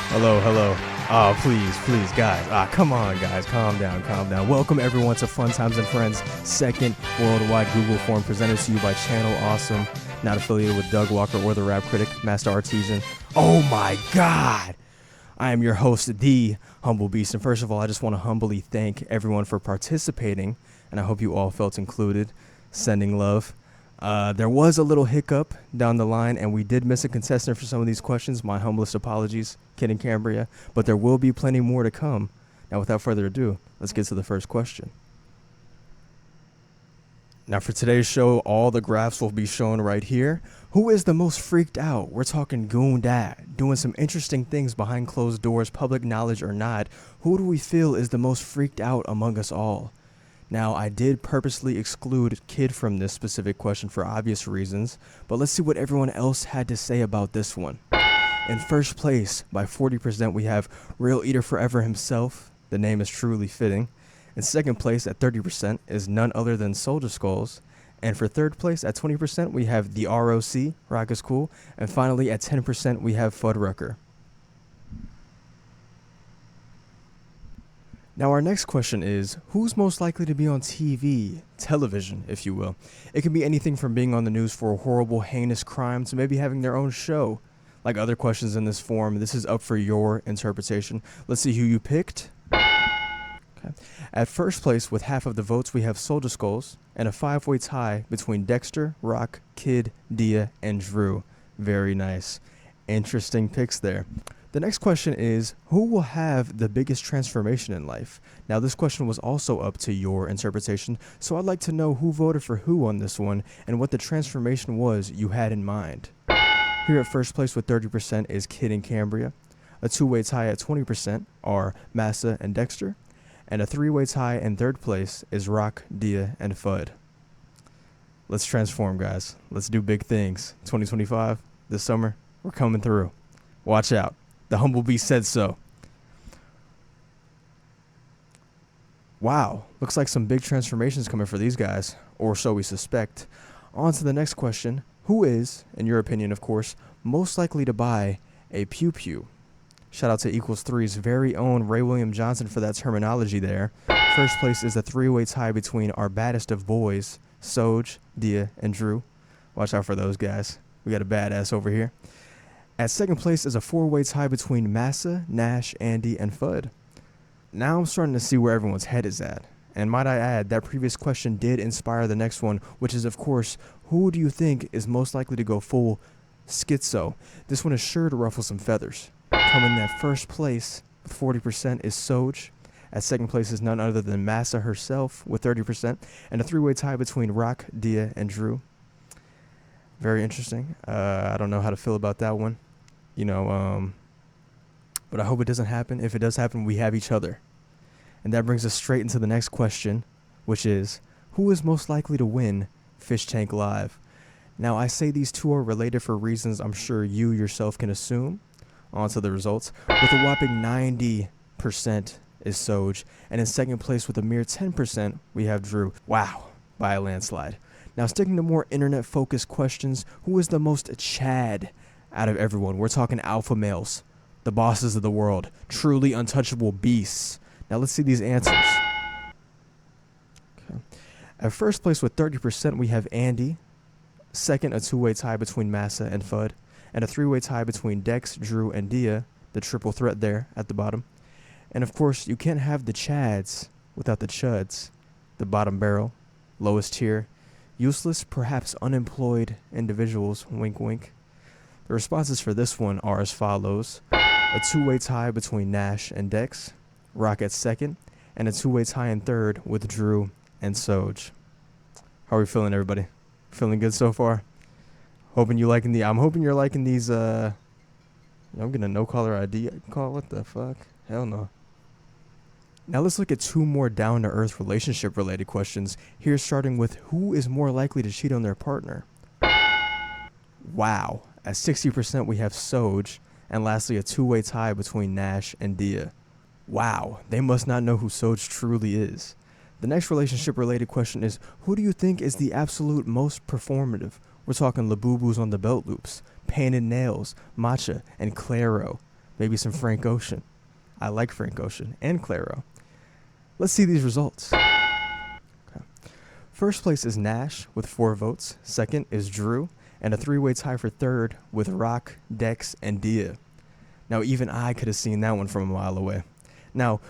Hello, hello. Oh, please, guys. Come on, guys. Calm down, calm down. Welcome, everyone, to Fun Times and Friends, second worldwide Google form presented to you by Channel Awesome, not affiliated with Doug Walker or the Rap Critic, Master Artisan. Oh, my God. I am your host, The Humble Beast. And first of all, I just want to humbly thank everyone for participating, and I hope you all felt included. Sending love. There was a little hiccup down the line, and we did miss a contestant for some of these questions. My humblest apologies, Kid and Cambria, but there will be plenty more to come. Now, without further ado, let's get to the first question. Now, for today's show, all the graphs will be shown right here. Who is the most freaked out? We're talking goon dad, doing some interesting things behind closed doors, public knowledge or not. Who do we feel is the most freaked out among us all? Now, I did purposely exclude Kid from this specific question for obvious reasons, but let's see what everyone else had to say about this one. In first place, by 40%, we have Real Eater Forever himself. The name is truly fitting. In second place, at 30%, is none other than Soldier Skulls. And for third place, at 20%, we have the ROC, Rock is Cool. And finally, at 10%, we have Fuddrucker. Now, our next question is, who's most likely to be on TV, television, if you will? It can be anything from being on the news for a horrible, heinous crime to maybe having their own show. Like other questions in this form, this is up for your interpretation. Let's see who you picked. Okay. At first place, with half of the votes, we have Soldier Skulls, and a 5-way tie between Dexter, Rock, Kid, Dia, and Drew. Very nice. Interesting picks there. The next question is, who will have the biggest transformation in life? Now, this question was also up to your interpretation, so I'd like to know who voted for who on this one and what the transformation was you had in mind. Here at first place with 30% is Kid and Cambria. A 2-way tie at 20% are Massa and Dexter. And a 3-way tie in third place is Rock, Dia, and Fudd. Let's transform, guys. Let's do big things. 2025, this summer, we're coming through. Watch out. The Humble Beast said so. Wow, looks like some big transformations coming for these guys, or so we suspect. On to the next question. Who is, in your opinion, of course, most likely to buy a Pew Pew? Shout out to Equals 3's very own Ray William Johnson for that terminology there. First place is a 3-way tie between our baddest of boys, Soj, Dia, and Drew. Watch out for those guys. We got a badass over here. At second place is a 4-way tie between Massa, Nash, Andy, and Fudd. Now I'm starting to see where everyone's head is at. And might I add, that previous question did inspire the next one, which is, of course, who do you think is most likely to go full schizo? This one is sure to ruffle some feathers. Coming in at first place with 40% is Soj. At second place is none other than Massa herself with 30%. And a 3-way tie between Rock, Dia, and Drew. Very interesting. I don't know how to feel about that one. But I hope it doesn't happen. If it does happen, we have each other. And that brings us straight into the next question, which is, who is most likely to win Fish Tank Live? Now, I say these two are related for reasons I'm sure you yourself can assume. On to the results. With a whopping 90% is Soj, and in second place with a mere 10%, we have Drew. Wow, by a landslide. Now, sticking to more internet-focused questions, who is the most Chad out of everyone? We're talking alpha males, the bosses of the world, truly untouchable beasts. Now, let's see these answers. Okay. At first place with 30%, we have Andy. Second, a 2-way tie between Massa and Fudd. And a 3-way tie between Dex, Drew, and Dia, the triple threat there at the bottom. And of course, you can't have the Chads without the Chuds, the bottom barrel, lowest tier, useless, perhaps unemployed individuals, wink wink. The responses for this one are as follows. A 2-way tie between Nash and Dex, Rock at second, and a 2-way tie in third with Drew and Soj. How are we feeling, everybody? Feeling good so far? I'm hoping you're liking these, I'm getting a no-caller ID call. What the fuck? Hell no. Now let's look at two more down-to-earth relationship-related questions. Here, starting with who is more likely to cheat on their partner? Wow. At 60%, we have Soj. And lastly, a 2-way tie between Nash and Dia. Wow. They must not know who Soj truly is. The next relationship-related question is, who do you think is the absolute most performative? We're talking Labubus on the belt loops, Painted Nails, Matcha, and Claro. Maybe some Frank Ocean. I like Frank Ocean and Clairo. Let's see these results. Okay. First place is Nash with 4 votes. Second is Drew, and a 3-way tie for third with Rock, Dex, and Dia. Now, even I could have seen that one from a mile away. Now,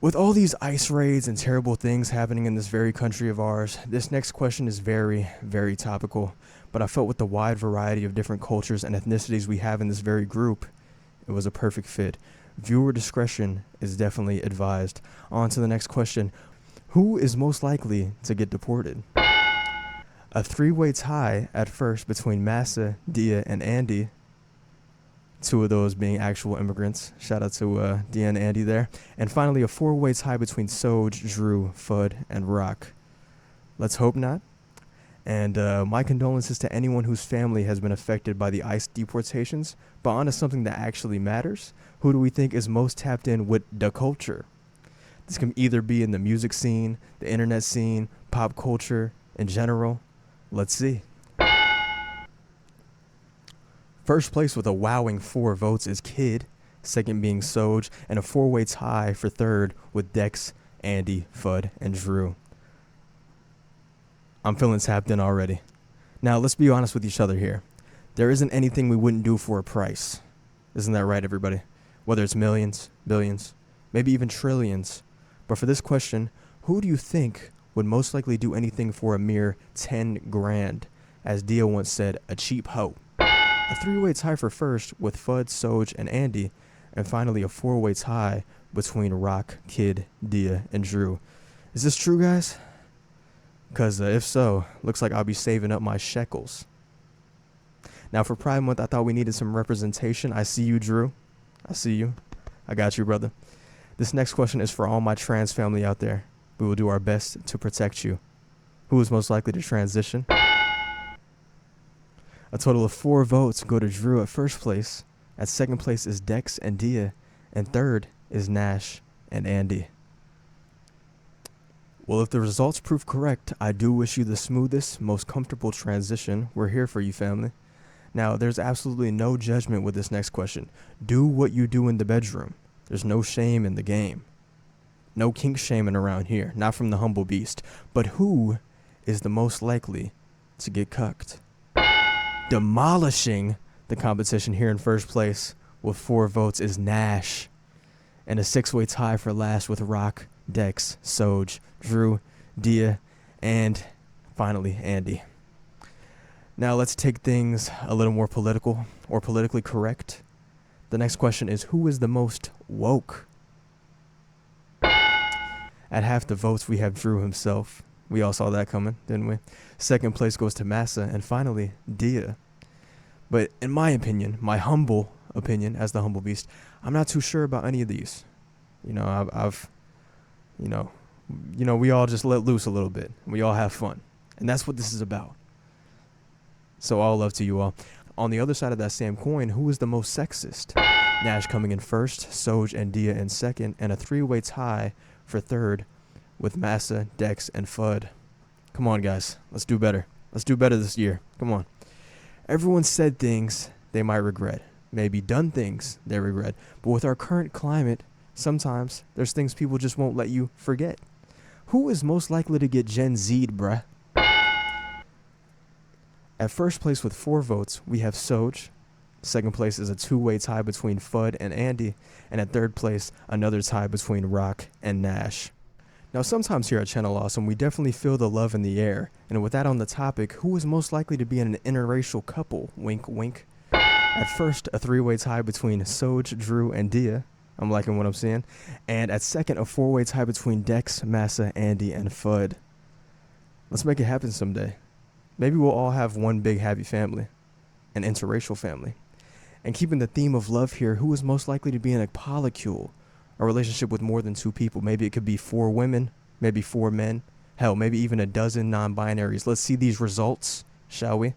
with all these ICE raids and terrible things happening in this very country of ours, this next question is very, very topical. But I felt with the wide variety of different cultures and ethnicities we have in this very group, it was a perfect fit. Viewer discretion is definitely advised. On to the next question. Who is most likely to get deported? A 3-way tie at first between Massa, Dia, and Andy. 2 of those being actual immigrants. Shout out to Dia and Andy there. And finally, a 4-way tie between Soj, Drew, Fudd, and Rock. Let's hope not. And my condolences to anyone whose family has been affected by the ICE deportations. But on to something that actually matters. Who do we think is most tapped in with the culture? This can either be in the music scene, the internet scene, pop culture in general. Let's see. First place with a wowing 4 votes is Kid, second being Soj, and a 4-way tie for third with Dex, Andy, Fudd, and Drew. I'm feeling tapped in already. Now, let's be honest with each other here. There isn't anything we wouldn't do for a price. Isn't that right, everybody? Whether it's millions, billions, maybe even trillions. But for this question, who do you think would most likely do anything for a mere 10 grand? As Dia once said, a cheap hoe. A 3-way tie for first with Fudd, Soj, and Andy. And finally a 4-way tie between Rock, Kid, Dia, and Drew. Is this true, guys? Because if so, looks like I'll be saving up my shekels. Now for Pride Month, I thought we needed some representation. I see you, Drew. I see you. I got you, brother. This next question is for all my trans family out there. We will do our best to protect you. Who is most likely to transition? A total of 4 votes go to Drew at first place. At second place is Dex and Dia. And third is Nash and Andy. Well, if the results prove correct, I do wish you the smoothest, most comfortable transition. We're here for you, family. Now, there's absolutely no judgment with this next question. Do what you do in the bedroom. There's no shame in the game. No kink shaming around here, not from the humble beast. But who is the most likely to get cucked? Demolishing the competition here in first place with 4 votes is Nash. And a 6-way tie for last with Rock, Dex, Soj, Drew, Dia, and finally Andy. Now let's take things a little more political or politically correct. The next question is, who is the most woke? At half the votes, we have Drew himself. We all saw that coming, didn't we? Second place goes to Massa, and finally, Dia. But in my opinion, my humble opinion as the humble beast, I'm not too sure about any of these. You know, we all just let loose a little bit. We all have fun. And that's what this is about. So all love to you all. On the other side of that same coin, who is the most sexist? Nash coming in first, Soj and Dia in second, and a 3-way tie for third with Massa, Dex, and Fudd. Come on, guys. Let's do better. Let's do better this year. Come on. Everyone said things they might regret. Maybe done things they regret. But with our current climate, sometimes there's things people just won't let you forget. Who is most likely to get Gen Z'd, bruh? At first place with 4 votes, we have Soj. Second place is a 2-way tie between Fudd and Andy. And at third place, another tie between Rock and Nash. Now, sometimes here at Channel Awesome, we definitely feel the love in the air. And with that on the topic, who is most likely to be in an interracial couple? Wink, wink. At first, a 3-way tie between Soj, Drew, and Dia. I'm liking what I'm seeing. And at second, a 4-way tie between Dex, Massa, Andy, and Fudd. Let's make it happen someday. Maybe we'll all have one big happy family. An interracial family. And keeping the theme of love here, who is most likely to be in a polycule? A relationship with more than 2 people. Maybe it could be 4 women, maybe 4 men. Hell, maybe even a dozen non-binaries. Let's see these results, shall we?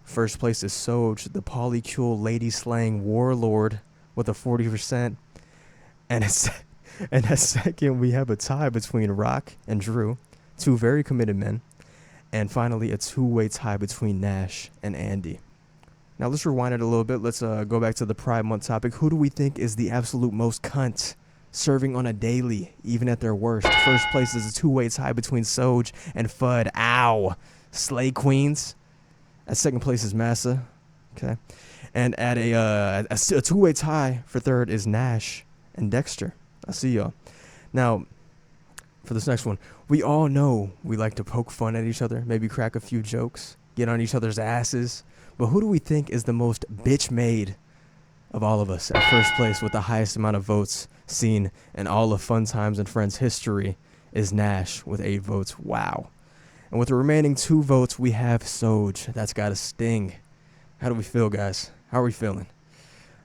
First place is Soj, the polycule lady slaying warlord with a 40%. And at second, we have a tie between Rock and Drew, 2 very committed men. And finally, a 2-way tie between Nash and Andy. Now let's rewind it a little bit. Let's go back to the Pride Month topic. Who do we think is the absolute most cunt serving on a daily, even at their worst? First place is a two-way tie between Soj and Fudd. Ow. Slay Queens. At second place is Massa. Okay. And at a two-way tie for third is Nash and Dexter. I see y'all. Now, for this next one, we all know we like to poke fun at each other, maybe crack a few jokes, get on each other's asses. But who do we think is the most bitch-made of all of us? At first place with the highest amount of votes seen in all of Fun Times and Friends history is Nash with 8 votes. Wow. And with the remaining 2 votes, we have Soj. That's got a sting. How do we feel, guys? How are we feeling?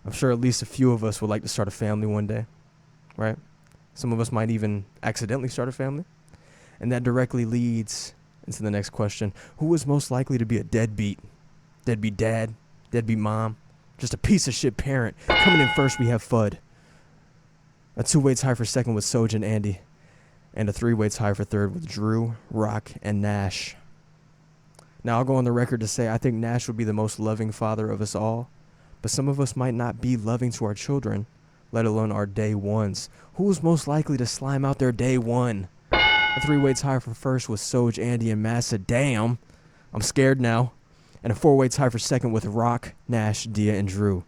I'm sure at least a few of us would like to start a family one day, right? Some of us might even accidentally start a family. And that directly leads into the next question. Who is most likely to be a deadbeat? Deadbeat dad? Deadbeat mom? Just a piece of shit parent? Coming in first, we have Fudd. A 2-way tie for second with Soj and Andy. And a 3-way tie for third with Drew, Rock, and Nash. Now, I'll go on the record to say I think Nash would be the most loving father of us all. But some of us might not be loving to our children, let alone our day ones. Who is most likely to slime out their day one? A 3-way tie for first with Soj, Andy, and Massa. Damn. I'm scared now. And a 4-way tie for second with Rock, Nash, Dia, and Drew.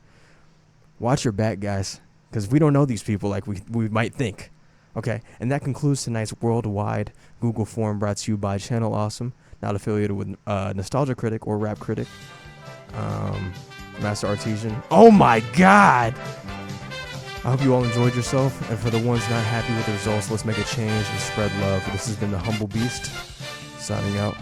Watch your back, guys, because we don't know these people like we might think. Okay, and that concludes tonight's worldwide Google form brought to you by Channel Awesome, not affiliated with Nostalgia Critic or Rap Critic. Master Artesian. Oh my God! I hope you all enjoyed yourself, and for the ones not happy with the results, let's make a change and spread love. This has been the Humble Beast, signing out.